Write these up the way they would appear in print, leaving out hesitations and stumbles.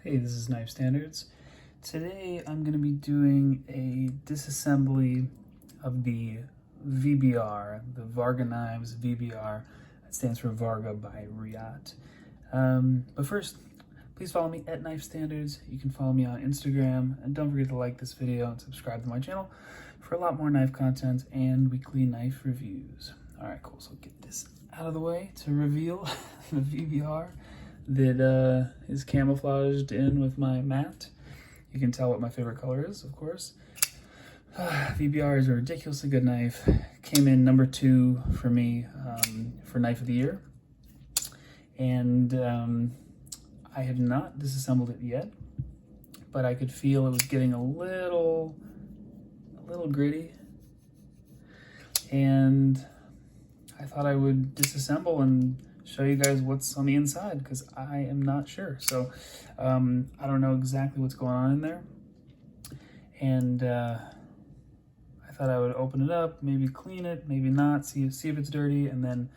Hey, this is Knife Standards. Today I'm going to be doing a disassembly of the VBR, the Varga Knives VBR. That stands for Varga by Reate. But first, please follow me at Knife Standards. You can follow me on Instagram, and don't forget to like this video and subscribe to my channel for a lot more knife content and weekly knife reviews. All right, cool. So get this out of the way to reveal the VBR that is camouflaged in with my matte. You can tell what my favorite color is, of course. VBR is a ridiculously good knife. Came in number 2 for me for Knife of the Year. And I have not disassembled it yet, but I could feel it was getting a little gritty. And I thought I would disassemble and show you guys what's on the inside, because I am not sure. So I don't know exactly what's going on in there. And I thought I would open it up, maybe clean it, maybe not, see if it's dirty, and then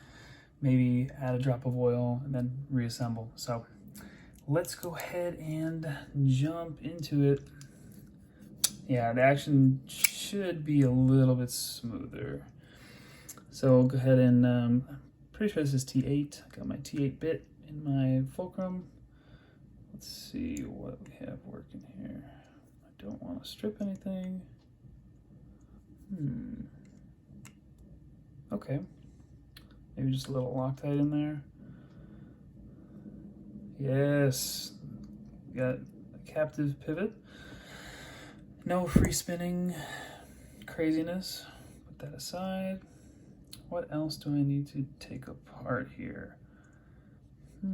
maybe add a drop of oil and then reassemble. So let's go ahead and jump into it. Yeah, the action should be a little bit smoother. So I'll go ahead and pretty sure this is T8. I got my T8 bit in my fulcrum. Let's see what we have working here. I don't want to strip anything. Okay. Maybe just a little Loctite in there. Yes. Got a captive pivot. No free spinning craziness. Put that aside. What else do I need to take apart here? Do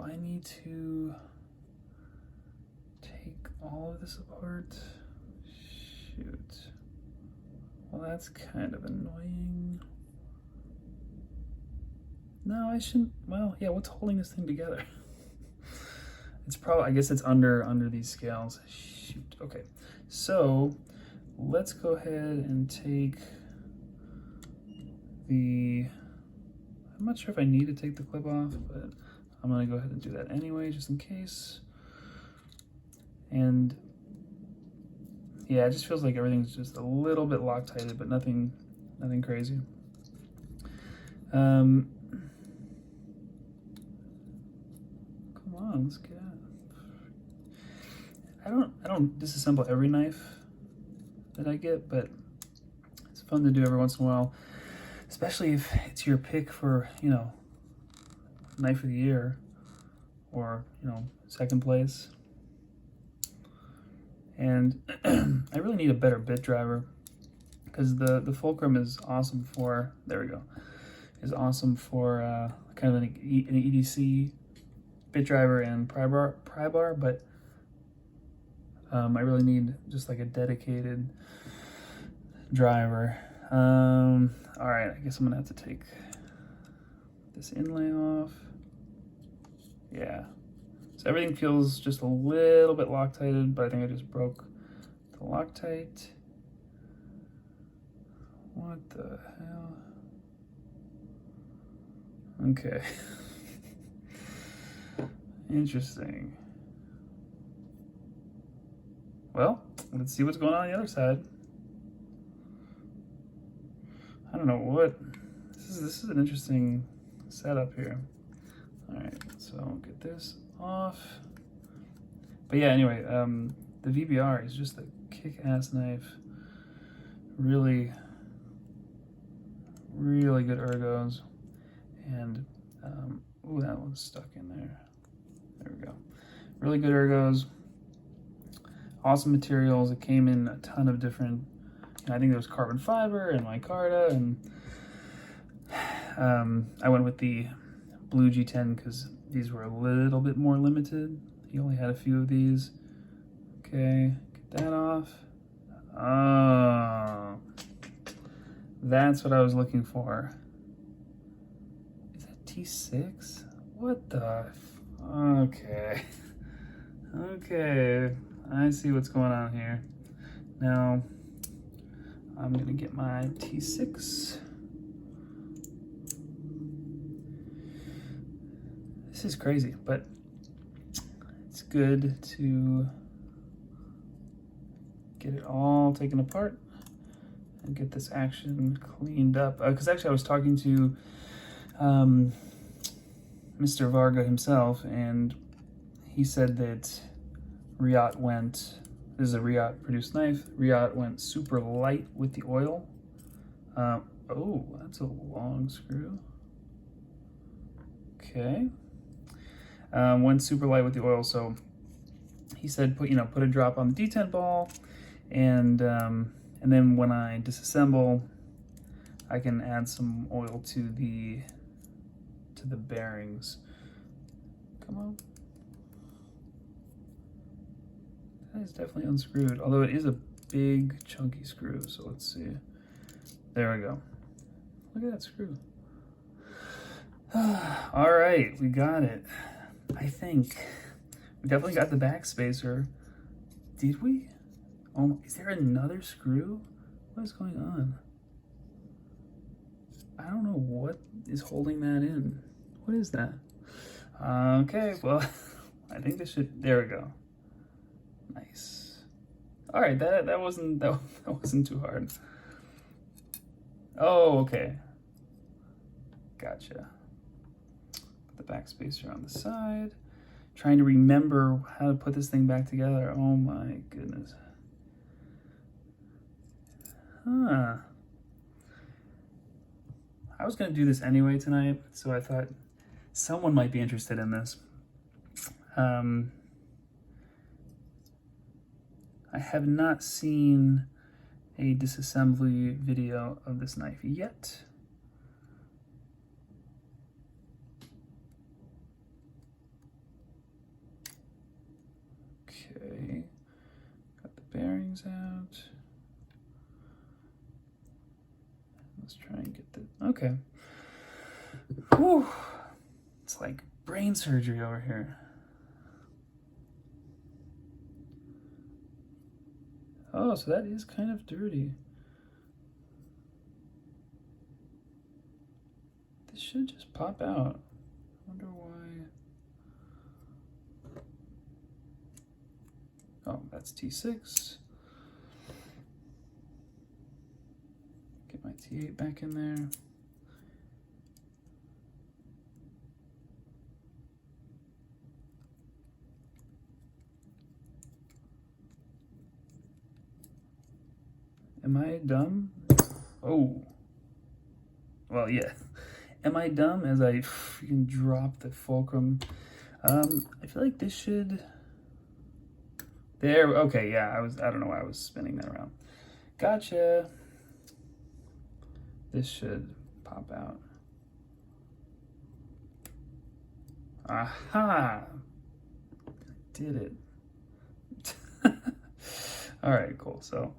I need to take all of this apart? Shoot. Well, that's kind of annoying. No, I shouldn't. Well, yeah, what's holding this thing together? It's probably, I guess it's under these scales. Shoot. Okay. So let's go ahead and take the, I'm not sure if I need to take the clip off, but I'm gonna go ahead and do that anyway, just in case. And yeah, it just feels like everything's just a little bit Loctited, but nothing crazy. Come on, let's get out. I don't disassemble every knife that I get, but it's fun to do every once in a while, especially if it's your pick for, you know, Knife of the Year or, you know, second place. And I really need a better bit driver, because the fulcrum is awesome for, there we go, is awesome for kind of an EDC bit driver and pry bar, but I really need just like a dedicated driver. All right, I guess I'm gonna have to take this inlay off. Yeah, so everything feels just a little bit Loctited, but I think I just broke the Loctite. What the hell? Okay. Interesting. Well, let's see what's going on the other side. I don't know what, this is an interesting setup here. All right, so I'll get this off. But yeah, anyway, the VBR is just a kick-ass knife. Really good ergos. And, ooh, that one's stuck in there. There we go. Really good ergos. Awesome materials. It came in a ton of different, you know, I think there was carbon fiber and micarta, and I went with the blue G10 because these were a little bit more limited. He only had a few of these. Okay, get that off. Oh, that's what I was looking for. Is that T6? What the? Okay. Okay, I see what's going on here. Now, I'm gonna get my T6. is crazy, but it's good to get it all taken apart and get this action cleaned up. Because actually I was talking to Mr. Varga himself, and he said that Reate went, this is a Reate produced knife, Reate went super light with the oil. Oh, that's a long screw. Okay. Went super light with the oil, so he said put a drop on the detent ball, and then when I disassemble, I can add some oil to the bearings. Come on. That is definitely unscrewed, although it is a big chunky screw, so let's see. There we go. Look at that screw. All right, we got it. I think we definitely got the back spacer. Did we? Oh, is there another screw? What is going on? I don't know what is holding that in. What is that? Okay, well, I think this should, there we go. Nice. All right, that wasn't too hard. Oh, okay. Gotcha. Put the back spacer on the side. Trying to remember how to put this thing back together. Oh my goodness. Huh. I was gonna do this anyway tonight, so I thought someone might be interested in this. I have not seen a disassembly video of this knife yet. Okay, got the bearings out. Let's try and get the, okay. Whew. It's like brain surgery over here. Oh, so that is kind of dirty. This should just pop out. I wonder why. Oh, that's T6. Get my T8 back in there. Am I dumb? Oh. Well, yeah. Am I dumb as I freaking drop the fulcrum? I feel like this should... There, okay, yeah, I don't know why I was spinning that around. Gotcha. This should pop out. Aha! Did it. All right, cool. So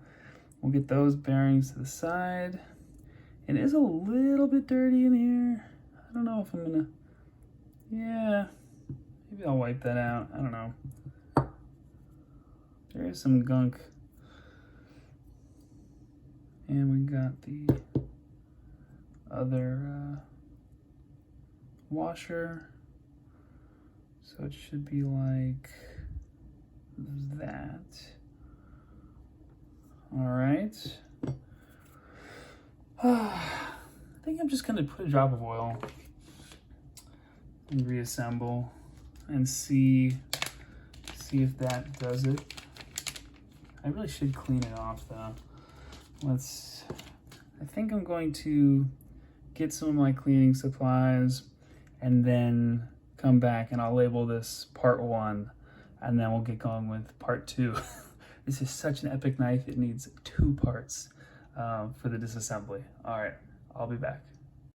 we'll get those bearings to the side. It is a little bit dirty in here. I don't know if I'm gonna, yeah, maybe I'll wipe that out. I don't know. There is some gunk. And we got the other washer. So it should be like that. All right. I think I'm just gonna put a drop of oil and reassemble and see if that does it. I really should clean it off though. I think I'm going to get some of my cleaning supplies and then come back and I'll label this part 1 and then we'll get going with part 2. This is such an epic knife, it needs 2 parts for the disassembly. All right, I'll be back.